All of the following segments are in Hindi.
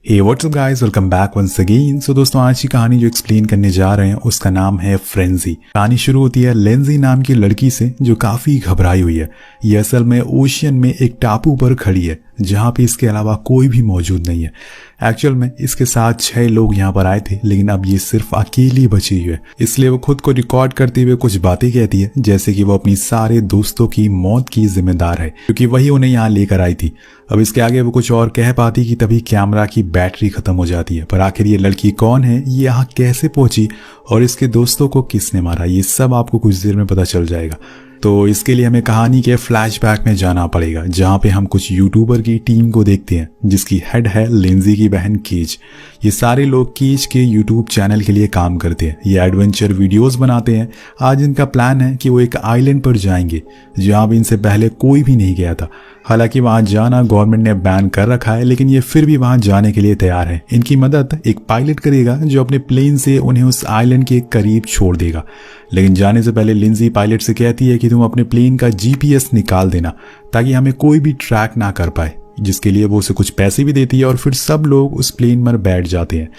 हे WhatsApp guys, welcome back once again. So दोस्तों, आज की कहानी जो एक्सप्लेन करने जा रहे हैं उसका नाम है फ्रेंजी। कहानी शुरू होती है लेंजी नाम की लड़की से जो काफी घबराई हुई है। ये असल में ओशियन में एक टापू पर खड़ी है जहाँ पे इसके अलावा कोई भी मौजूद नहीं है। एक्चुअल में इसके साथ 6 लोग यहाँ पर आए थे, लेकिन अब ये सिर्फ अकेली बची हुई है। इसलिए वो खुद को रिकॉर्ड करते हुए कुछ बातें कहती है, जैसे कि वो अपनी सारे दोस्तों की मौत की जिम्मेदार है क्योंकि वही उन्हें यहाँ लेकर आई थी। अब इसके आगे वो कुछ और कह पाती कि तभी कैमरा की बैटरी खत्म हो जाती है। पर आखिर ये लड़की कौन है, ये यहाँ कैसे पहुंची और इसके दोस्तों को किसने मारा, ये सब आपको कुछ देर में पता चल जाएगा। तो इसके लिए हमें कहानी के फ्लैशबैक में जाना पड़ेगा, जहाँ पे हम कुछ यूट्यूबर की टीम को देखते हैं जिसकी हेड है लेंजी की बहन केज। ये सारे लोग केज के यूट्यूब चैनल के लिए काम करते हैं, ये एडवेंचर वीडियोस बनाते हैं। आज इनका प्लान है कि वो एक आइलैंड पर जाएंगे जहाँ भी इनसे पहले कोई भी नहीं गया था। हालांकि वहां जाना गवर्नमेंट ने बैन कर रखा है, लेकिन ये फिर भी वहां जाने के लिए तैयार है। इनकी मदद एक पायलट करेगा जो अपने प्लेन से उन्हें उस आइलैंड के करीब छोड़ देगा। लेकिन जाने से पहले लिंजी पायलट से कहती है कि तुम अपने प्लेन का जीपीएस निकाल देना ताकि हमें कोई भी ट्रैक ना कर पाए, जिसके लिए वो उसे कुछ पैसे भी देती है और फिर सब लोग उस प्लेन पर बैठ जाते हैं।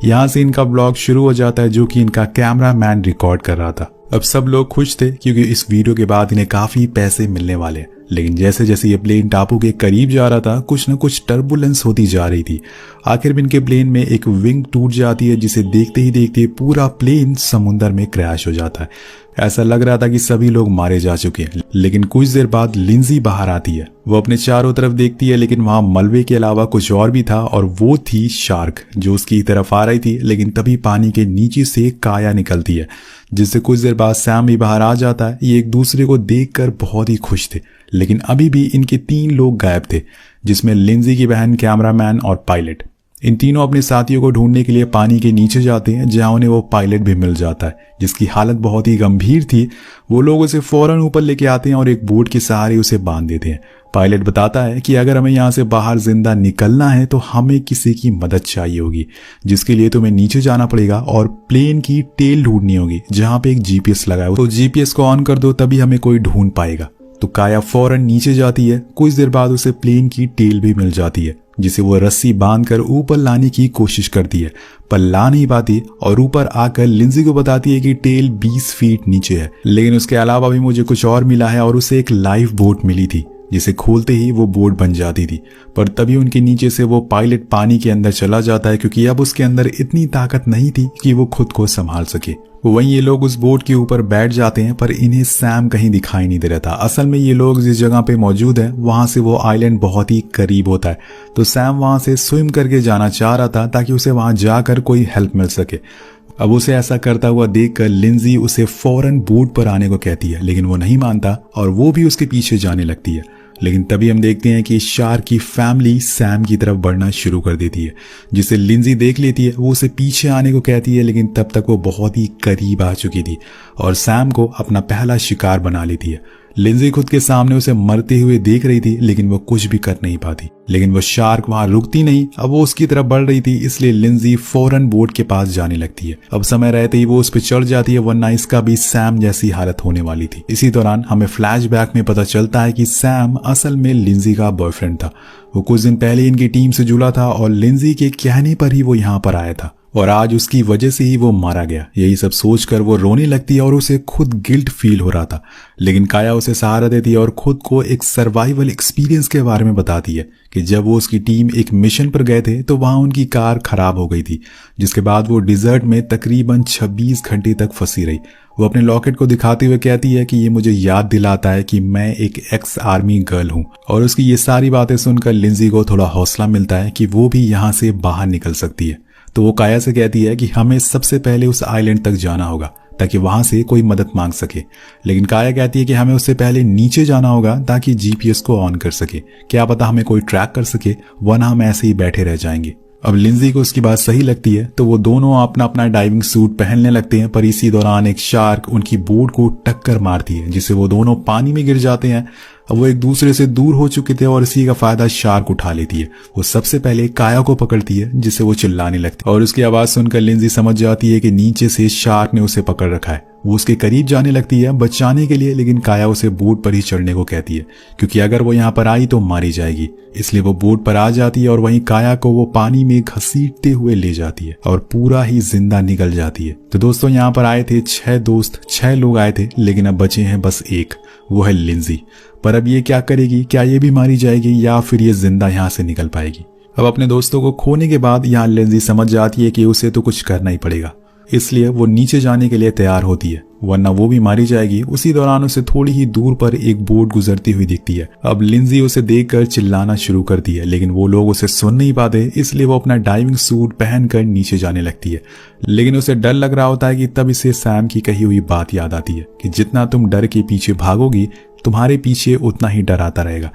यहाँ से इनका ब्लॉग शुरू हो जाता है जो कि इनका कैमरा मैन रिकॉर्ड कर रहा था। अब सब लोग खुश थे क्योंकि इस वीडियो के बाद इन्हें काफी पैसे मिलने वाले हैं। लेकिन जैसे जैसे ये प्लेन टापू के करीब जा रहा था, कुछ न कुछ टर्बुलेंस होती जा रही थी। आखिर में इनके प्लेन में एक विंग टूट जाती है, जिसे देखते ही देखते पूरा प्लेन समुद्र में क्रैश हो जाता है। ऐसा लग रहा था कि सभी लोग मारे जा चुके हैं। लेकिन कुछ देर बाद लिंजी बाहर आती है। वो अपने चारों तरफ देखती है, लेकिन वहां मलबे के अलावा कुछ और भी था और वो थी शार्क जो उसकी तरफ आ रही थी। लेकिन तभी पानी के नीचे से काया निकलती है, जिससे कुछ देर बाद सैम भी बाहर आ जाता है। ये एक दूसरे को देखकर बहुत ही खुश थे, लेकिन अभी भी इनके 3 लोग गायब थे, जिसमें लिंजी की बहन, कैमरामैन और पायलट। इन तीनों अपने साथियों को ढूंढने के लिए पानी के नीचे जाते हैं, जहां उन्हें वो पायलट भी मिल जाता है जिसकी हालत बहुत ही गंभीर थी। वो लोग उसे फौरन ऊपर लेके आते हैं और एक बोट के सहारे उसे बांध देते हैं। पायलट बताता है कि अगर हमें यहाँ से बाहर जिंदा निकलना है तो हमें किसी की मदद चाहिए होगी, जिसके लिए तुम्हें नीचे जाना पड़ेगा और प्लेन की टेल ढूंढनी होगी जहाँ पे एक जीपीएस लगा है। तो जीपीएस को ऑन कर दो, तभी हमें कोई ढूंढ पाएगा। तो काया फौरन नीचे जाती है। कुछ देर बाद उसे प्लेन की टेल भी मिल जाती है, जिसे वो रस्सी बांधकर ऊपर लाने की कोशिश करती है, पर ला नहीं पाती और ऊपर आकर लिंजी को बताती है कि टेल 20 फीट नीचे है। लेकिन उसके अलावा भी मुझे कुछ और मिला है और उसे एक लाइफ बोट मिली थी, जिसे खोलते ही वो बोट बन जाती थी। पर तभी उनके नीचे से वो पायलट पानी के अंदर चला जाता है क्योंकि अब उसके अंदर इतनी ताकत नहीं थी कि वो खुद को संभाल सके। वहीं ये लोग उस बोट के ऊपर बैठ जाते हैं, पर इन्हें सैम कहीं दिखाई नहीं दे रहा था। असल में ये लोग जिस जगह पे मौजूद है वहां से वो आइलैंड बहुत ही करीब होता है, तो सैम वहां से स्विम करके जाना चाह रहा था ताकि उसे वहां जाकर कोई हेल्प मिल सके। अब उसे ऐसा करता हुआ देखकर लिंजी उसे फौरन बोट पर आने को कहती है, लेकिन वो नहीं मानता और वो भी उसके पीछे जाने लगती है। लेकिन तभी हम देखते हैं कि शार्क की फैमिली सैम की तरफ बढ़ना शुरू कर देती है, जिसे लिंजी देख लेती है। वो उसे पीछे आने को कहती है, लेकिन तब तक वो बहुत ही करीब आ चुकी थी और सैम को अपना पहला शिकार बना लेती है। लिंजी खुद के सामने उसे मरते हुए देख रही थी, लेकिन वो कुछ भी कर नहीं पाती। लेकिन वो शार्क वहां रुकती नहीं, अब वो उसकी तरफ बढ़ रही थी, इसलिए लिंजी फौरन बोट के पास जाने लगती है। अब समय रहते ही वो उस पर चढ़ जाती है, वरना इसका भी सैम जैसी हालत होने वाली थी। इसी दौरान हमें फ्लैशबैक में पता चलता है कि सैम असल में लिंजी का बॉयफ्रेंड था। वो कुछ दिन पहले इनकी टीम से जुड़ा था और लिंजी के कहने पर ही वो यहाँ पर आया था और आज उसकी वजह से ही वो मारा गया। यही सब सोचकर वो रोने लगती है और उसे खुद गिल्ट फील हो रहा था। लेकिन काया उसे सहारा देती है और खुद को एक सर्वाइवल एक्सपीरियंस के बारे में बताती है कि जब वो उसकी टीम एक मिशन पर गए थे तो वहां उनकी कार खराब हो गई थी, जिसके बाद वो डिजर्ट में तकरीबन 26 घंटे तक फंसी रही। वो अपने लॉकेट को दिखाते हुए कहती है कि ये मुझे याद दिलाता है कि मैं एक एक्स आर्मी गर्ल हूँ। और उसकी ये सारी बातें सुनकर लिंजी को थोड़ा हौसला मिलता है कि वो भी यहाँ से बाहर निकल सकती है। तो वो काया से कहती है कि हमें सबसे पहले उस आइलैंड तक जाना होगा ताकि वहां से कोई मदद मांग सके। लेकिन काया कहती है कि हमें उससे पहले नीचे जाना होगा ताकि जीपीएस को ऑन कर सके, क्या पता हमें कोई ट्रैक कर सके, वरना हम ऐसे ही बैठे रह जाएंगे। अब लिंजी को उसकी बात सही लगती है, तो वो दोनों अपना अपना डाइविंग सूट पहनने लगते हैं। पर इसी दौरान एक शार्क उनकी बोट को टक्कर मारती है, जिससे वो दोनों पानी में गिर जाते हैं। अब वो एक दूसरे से दूर हो चुके थे और इसी का फायदा शार्क उठा लेती है। वो सबसे पहले काया को पकड़ती है, जिससे वो चिल्लाने लगती है और उसकी आवाज सुनकर लिंजी समझ जाती है कि नीचे से शार्क ने उसे पकड़ रखा है। वो उसके करीब जाने लगती है बचाने के लिए, लेकिन काया उसे बोट पर ही चढ़ने को कहती है क्योंकि अगर वो यहाँ पर आई तो मारी जाएगी। इसलिए वो बोट पर आ जाती है और वहीं काया को वो पानी में घसीटते हुए ले जाती है और पूरा ही जिंदा निकल जाती है। तो दोस्तों यहाँ पर आए थे 6 दोस्त, 6 लोग आए थे, लेकिन अब बचे हैं बस एक, वो है लिंजी। पर अब ये क्या करेगी, क्या ये भी मारी जाएगी या फिर ये जिंदा यहाँ से निकल पाएगी। अब अपने दोस्तों को खोने के बाद यहाँ लिंजी समझ जाती है कि उसे तो कुछ करना ही पड़ेगा, इसलिए वो नीचे जाने के लिए तैयार होती है, वरना वो भी मारी जाएगी। उसी दौरान उसे थोड़ी ही दूर पर एक बोट गुजरती हुई दिखती है। अब लिंजी उसे देखकर चिल्लाना शुरू करती है, लेकिन वो लोग उसे सुन नहीं पाते, इसलिए वो अपना डाइविंग सूट पहनकर नीचे जाने लगती है। लेकिन उसे डर लग रहा होता है कि तब इसे सैम की कही हुई बात याद आती है कि जितना तुम डर के पीछे भागोगी तुम्हारे पीछे उतना ही डर आता रहेगा।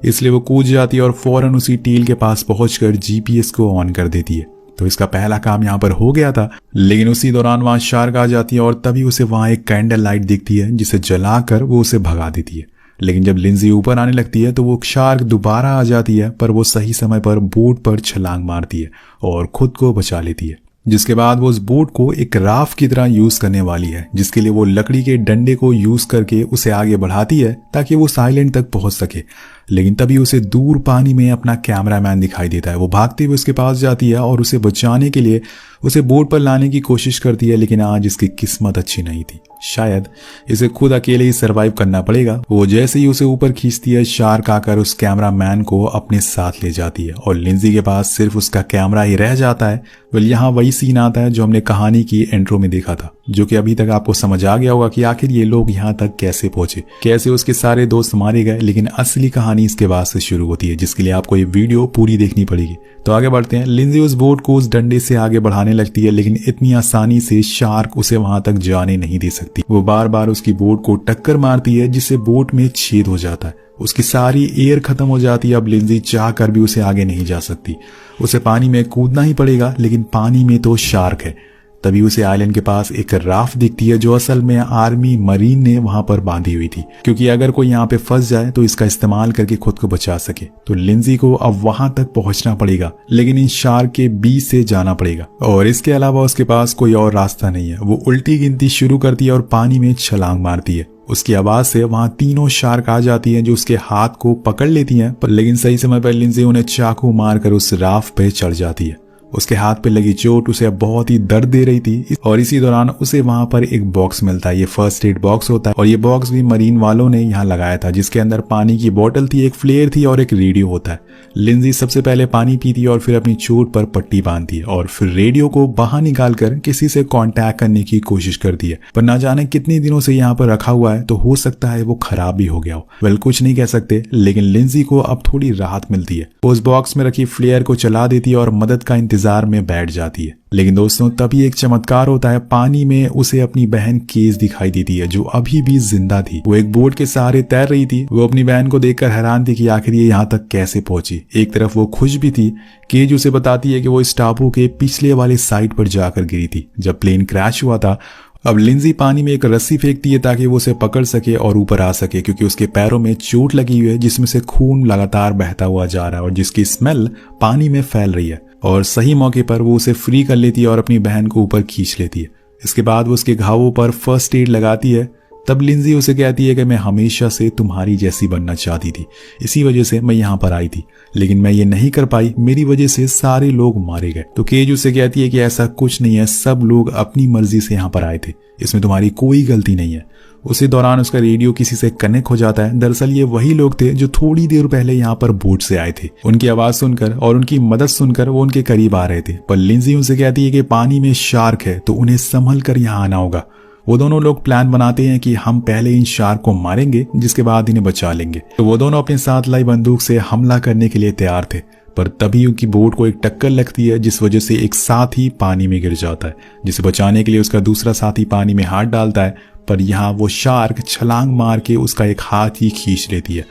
इसलिए वो कूद जाती है और फौरन उसी टील के पास पहुंचकर जीपीएस को ऑन कर देती है। तो इसका पहला काम यहाँ पर हो गया था, लेकिन उसी दौरान वहां शार्क आ जाती है और तभी उसे वहां एक कैंडल लाइट दिखती है जिसे जलाकर वो उसे भगा देती है। लेकिन जब लिंजी ऊपर आने लगती है तो वो शार्क दोबारा आ जाती है, पर वो सही समय पर बोट पर छलांग मारती है और खुद को बचा लेती है। जिसके बाद वो उस बोट को एक राफ्ट की तरह यूज करने वाली है, जिसके लिए वो लकड़ी के डंडे को यूज करके उसे आगे बढ़ाती है ताकि वो साइलेंट तक पहुंच सके। लेकिन तभी उसे दूर पानी में अपना कैमरामैन दिखाई देता है। वो भागते हुए उसके पास जाती है और उसे बचाने के लिए उसे बोट पर लाने की कोशिश करती है, लेकिन आज इसकी किस्मत अच्छी नहीं थी। शायद इसे खुद अकेले ही सरवाइव करना पड़ेगा। वो जैसे ही उसे ऊपर खींचती है, शार्क आकर उस कैमरामैन को अपने साथ ले जाती है और लिंजी के पास सिर्फ उसका कैमरा ही रह जाता है। वेल यहाँ वही सीन आता है जो हमने कहानी की इंट्रो में देखा था, जो कि अभी तक आपको समझ आ गया होगा कि आखिर ये लोग यहाँ तक कैसे पहुंचे, कैसे उसके सारे दोस्त मारे गए। लेकिन असली कहानी इसके बाद से शुरू होती है, जिसके लिए आपको ये वीडियो पूरी देखनी पड़ेगी। तो आगे बढ़ते हैं। लिंजी उस बोट को उस डंडे से आगे बढ़ाने लगती है, लेकिन इतनी आसानी से शार्क उसे वहां तक जाने नहीं दे सकती। वो बार बार उसकी बोट को टक्कर मारती है, जिससे बोट में छेद हो जाता है, उसकी सारी एयर खत्म हो जाती है। अब लिंजी चाह कर भी उसे आगे नहीं जा सकती, उसे पानी में कूदना ही पड़ेगा, लेकिन पानी में तो शार्क है। तभी उसे आइलैंड के पास एक राफ्ट दिखती है जो असल में आर्मी मरीन ने वहां पर बांधी हुई थी, क्योंकि अगर कोई यहाँ पे फंस जाए तो इसका इस्तेमाल करके खुद को बचा सके। तो लिंजी को अब वहां तक पहुंचना पड़ेगा, लेकिन इन शार्क के बीच से जाना पड़ेगा और इसके अलावा उसके पास कोई और रास्ता नहीं है। वो उल्टी गिनती शुरू करती है और पानी में छलांग मारती है। उसकी आवाज से वहां तीनों शार्क आ जाती हैं जो उसके हाथ को पकड़ लेती हैं, पर लेकिन सही समय पर लिंजी उन्हें चाकू मारकर उस राफ्ट पे चढ़ जाती है। उसके हाथ पे लगी चोट उसे बहुत ही दर्द दे रही थी और इसी दौरान उसे वहां पर एक बॉक्स मिलता है। ये फर्स्ट एड बॉक्स होता है और ये बॉक्स भी मरीन वालों ने यहाँ लगाया था, जिसके अंदर पानी की बोतल थी, एक फ्लेयर थी और एक रेडियो होता है। लिंजी सबसे पहले पानी पीती है और फिर अपनी चोट पर पट्टी बांधती है और फिर रेडियो को बाहर निकालकर किसी से कांटेक्ट करने की कोशिश करती है, पर ना जाने कितने दिनों से यहाँ पर रखा हुआ है, तो हो सकता है वो खराब भी हो गया हो। वेल कुछ नहीं कह सकते, लेकिन लिंजी को अब थोड़ी राहत मिलती है। वो उस बॉक्स में रखी फ्लेयर को चला देती है और मदद का इंतजार में बैठ जाती है। लेकिन दोस्तों तभी एक चमत्कार होता है। पानी में उसे अपनी बहन केज दिखाई देती है जो अभी भी जिंदा थी। वो एक बोट के सहारे तैर रही थी। वो अपनी बहन को देखकर हैरान थी कि आखिर ये यहाँ तक कैसे पहुंची। एक तरफ वो खुश भी थी। केज उसे बताती है कि वो इस टापू के पिछले वाले साइड पर जाकर गिरी थी जब प्लेन क्रैश हुआ था। अब लिंजी पानी में एक रस्सी फेंकती है ताकि वो उसे पकड़ सके और ऊपर आ सके, क्योंकि उसके पैरों में चोट लगी हुई है जिसमें से खून लगातार बहता हुआ जा रहा है और जिसकी स्मेल पानी में फैल रही है। और सही मौके पर वो उसे फ्री कर लेती है और अपनी बहन को ऊपर खींच लेती है। इसके बाद वो उसके घावों पर फर्स्ट एड लगाती है। तब लिंजी उसे कहती है कि मैं हमेशा से तुम्हारी जैसी बनना चाहती थी, इसी वजह से मैं यहाँ पर आई थी, लेकिन मैं ये नहीं कर पाई, मेरी वजह से सारे लोग मारे गए। तो केज उसे कहती है कि ऐसा कुछ नहीं है, सब लोग अपनी मर्जी से यहाँ पर आए थे, इसमें तुम्हारी कोई गलती नहीं है। उसी दौरान उसका रेडियो किसी से कनेक्ट हो जाता है। दरअसल ये वही लोग थे जो थोड़ी देर पहले यहाँ पर बोट से आए थे। उनकी आवाज सुनकर और उनकी मदद सुनकर वो उनके करीब आ रहे थे, पर लिंजी उनसे कहती है कि पानी में शार्क है तो उन्हें संभल कर यहाँ आना होगा। वो दोनों लोग प्लान बनाते हैं कि हम पहले इन शार्क को मारेंगे, जिसके बाद इन्हें बचा लेंगे। तो वो दोनों अपने साथ लाई बंदूक से हमला करने के लिए तैयार थे, पर तभी उनकी बोट को एक टक्कर लगती है जिस वजह से एक साथी पानी में गिर जाता है, जिसे बचाने के लिए उसका दूसरा साथी पानी में हाथ डालता है, पर यहाँ वो शार्क छलांग मार के उसका एक हाथ ही खींच लेती है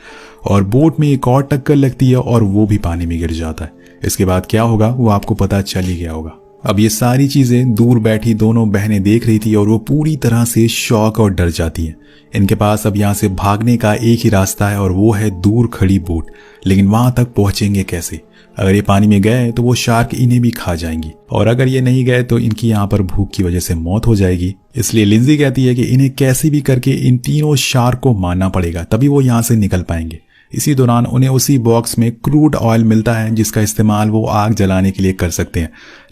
और बोट में एक और टक्कर लगती है और वो भी पानी में गिर जाता है। इसके बाद क्या होगा वो आपको पता चल ही गया होगा। अब ये सारी चीजें दूर बैठी दोनों बहनें देख रही थी और वो पूरी तरह से शॉक और डर जाती हैं। इनके पास अब यहाँ से भागने का एक ही रास्ता है और वो है दूर खड़ी बोट, लेकिन वहां तक पहुंचेंगे कैसे? अगर ये पानी में गए तो वो शार्क इन्हें भी खा जाएंगी, और अगर ये नहीं गए तो इनकी यहाँ पर भूख की वजह से मौत हो जाएगी। इसलिए लिंजी कहती है कि इन्हें कैसे भी करके इन तीनों शार्क को मारना पड़ेगा, तभी वो यहाँ से निकल पाएंगे। इसी दौरान उन्हें उसी बॉक्स में क्रूड ऑयल मिलता है जिसका इस्तेमाल वो आग जलाने के लिए कर सकते हैं।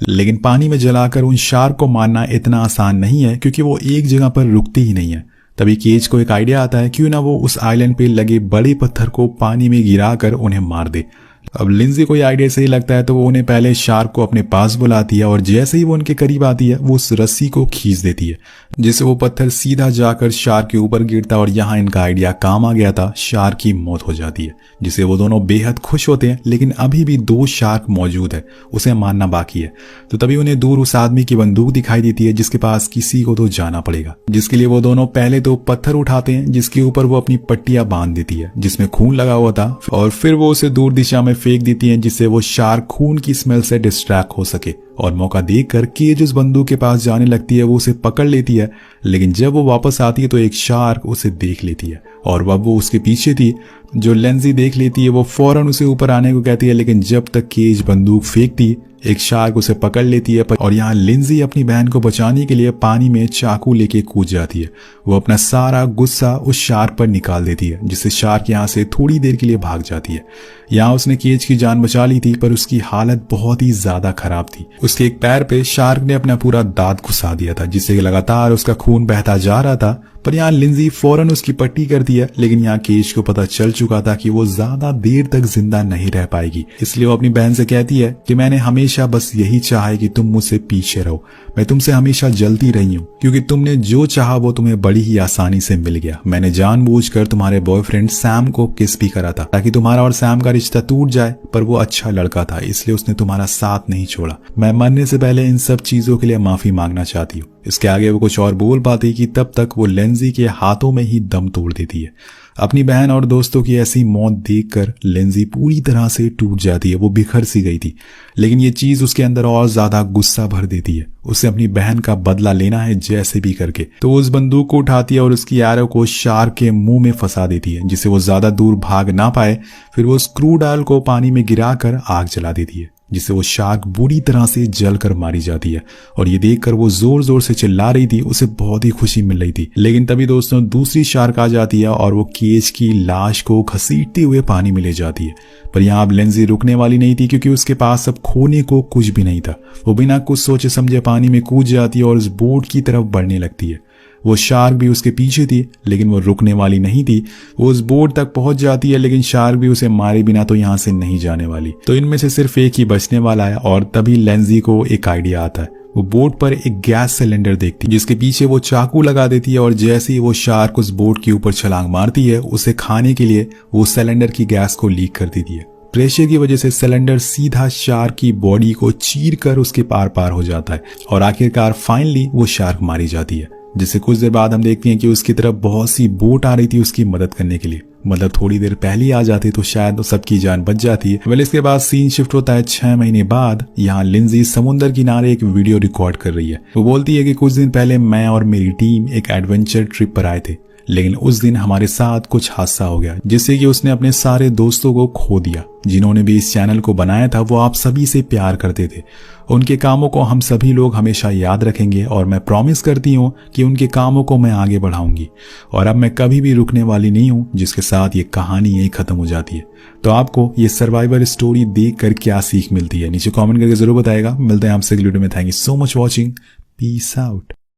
लेकिन पानी में जलाकर उन शार्क को मारना इतना आसान नहीं है, क्योंकि वो एक जगह पर रुकते ही नहीं है। तभी केज को एक आइडिया आता है, क्यों ना वो उस आइलैंड पे लगे बड़े पत्थर को पानी में गिराकर उन्हें मार दे। अब लिंजी को ये आइडिया सही लगता है तो वो उन्हें पहले शार्क को अपने पास बुलाती है, और जैसे ही वो उनके करीब आती है वो उस रस्सी को खींच देती है, जिससे वो पत्थर सीधा जाकर शार्क के ऊपर गिरता है। और यहाँ इनका आइडिया काम आ गया था, शार्क की मौत हो जाती है, जिससे वो दोनों बेहद खुश होते हैं। लेकिन अभी भी 2 शार्क मौजूद है, उसे मारना बाकी है। तो तभी उन्हें दूर उस आदमी की बंदूक दिखाई देती है, जिसके पास किसी को तो जाना पड़ेगा, जिसके लिए वो दोनों पहले तो पत्थर उठाते हैं, जिसके ऊपर वो अपनी पट्टियां बांध देती है जिसमें खून लगा हुआ था, और फिर वो उसे दूर दिशा में फेंक देती है, जिससे वो शार्क खून की स्मेल से डिस्ट्रैक्ट हो सके। और मौका देखकर केज उस बंदूक के पास जाने लगती है, वो उसे पकड़ लेती है। लेकिन जब वो वापस आती है तो एक शार्क उसे देख लेती है, और अब वो उसके पीछे थी। जो लेंजी देख लेती है वो फौरन उसे ऊपर आने को कहती है, लेकिन जब तक केज बंदूक फेंकती एक शार्क उसे पकड़ लेती है। और यहाँ लिंजी अपनी बहन को बचाने के लिए पानी में चाकू लेके कूद जाती है। वो अपना सारा गुस्सा उस शार्क पर निकाल देती है, जिससे शार्क यहाँ से थोड़ी देर के लिए भाग जाती है। यहाँ उसने केज की जान बचा ली थी, पर उसकी हालत बहुत ही ज्यादा खराब थी। उसके एक पैर पे शार्क ने अपना पूरा दांत घुसा दिया था, जिससे लगातार उसका खून बहता जा रहा था। पर यहाँ लिंजी फौरन उसकी पट्टी करती है, लेकिन यहाँ केज को पता चल चुका था कि वो ज्यादा देर तक जिंदा नहीं रह पाएगी। इसलिए वो अपनी बहन से कहती है कि मैंने हमेशा बस यही चाहा है कि तुम मुझसे पीछे रहो। मैं तुमसे हमेशा जलती रही हूँ, क्योंकि तुमने जो चाहा वो तुम्हें बड़ी ही आसानी से मिल गया। मैंने जानबूझकर तुम्हारे बॉयफ्रेंड सैम को किस भी करा था, ताकि तुम्हारा और सैम का रिश्ता टूट जाए, पर वो अच्छा लड़का था, इसलिए उसने तुम्हारा साथ नहीं छोड़ा। मैं मरने से पहले इन सब चीजों के लिए माफी मांगना चाहती हूँ। इसके आगे वो कुछ और बोल पाती कि तब तक वो लेंजी के हाथों में ही दम तोड़ देती है। अपनी बहन और दोस्तों की ऐसी मौत देखकर लेंजी पूरी तरह से टूट जाती है। वो बिखर सी गई थी, लेकिन ये चीज उसके अंदर और ज्यादा गुस्सा भर देती है। उसे अपनी बहन का बदला लेना है जैसे भी करके। तो वो उस बंदूक को उठाती है और उसकी एरो को शार्क के मुंह में फंसा देती है, जिससे वो ज्यादा दूर भाग ना पाए। फिर वो क्रूड ऑयल को पानी में गिराकर आग जला देती है, जिससे वो शार्क बुरी तरह से जलकर मारी जाती है। और ये देखकर वो जोर जोर से चिल्ला रही थी, उसे बहुत ही खुशी मिल रही थी। लेकिन तभी दोस्तों दूसरी शार्क आ जाती है और वो केज की लाश को घसीटते हुए पानी में ले जाती है। पर यहाँ अब लेंजी रुकने वाली नहीं थी, क्योंकि उसके पास अब खोने को कुछ भी नहीं था। वो बिना कुछ सोचे समझे पानी में कूद जाती है और उस बोट की तरफ बढ़ने लगती है। वो शार्क भी उसके पीछे थी, लेकिन वो रुकने वाली नहीं थी। वो उस बोट तक पहुंच जाती है, लेकिन शार्क भी उसे मारे बिना तो यहाँ से नहीं जाने वाली। तो इनमें से सिर्फ एक ही बचने वाला है। और तभी लेंजी को एक आइडिया आता है। वो बोट पर एक गैस सिलेंडर देखती है, जिसके पीछे वो चाकू लगा देती है। और जैसे ही वो शार्क उस बोट के ऊपर छलांग मारती है, उसे खाने के लिए वो सिलेंडर की गैस को लीक कर देती है। प्रेशर की वजह से सिलेंडर सीधा शार्क की बॉडी को चीर कर उसके पार पार हो जाता है, और आखिरकार फाइनली वो शार्क मारी जाती है। जिससे कुछ देर बाद हम देखते हैं कि उसकी तरफ बहुत सी बोट आ रही थी उसकी मदद करने के लिए। मतलब थोड़ी देर पहले आ जाती तो शायद सबकी जान बच जाती है। वेल इसके बाद सीन शिफ्ट होता है 6 महीने बाद। यहाँ लिंजी समुद्र किनारे एक वीडियो रिकॉर्ड कर रही है। वो बोलती है कि कुछ दिन पहले मैं और मेरी टीम एक एडवेंचर ट्रिप पर आए थे, लेकिन उस दिन हमारे साथ कुछ हादसा हो गया, जिससे कि उसने अपने सारे दोस्तों को खो दिया। जिन्होंने भी इस चैनल को बनाया था वो आप सभी से प्यार करते थे। उनके कामों को हम सभी लोग हमेशा याद रखेंगे, और मैं प्रॉमिस करती हूँ कि उनके कामों को मैं आगे बढ़ाऊंगी, और अब मैं कभी भी रुकने वाली नहीं हूँ। जिसके साथ ये कहानी यही खत्म हो जाती है। तो आपको ये सर्वाइवल स्टोरी देख कर क्या सीख मिलती है, नीचे कॉमेंट करके जरूर बताएगा। मिलते हैं आपसे अगली वीडियो में। Thank you so much watching. Peace out.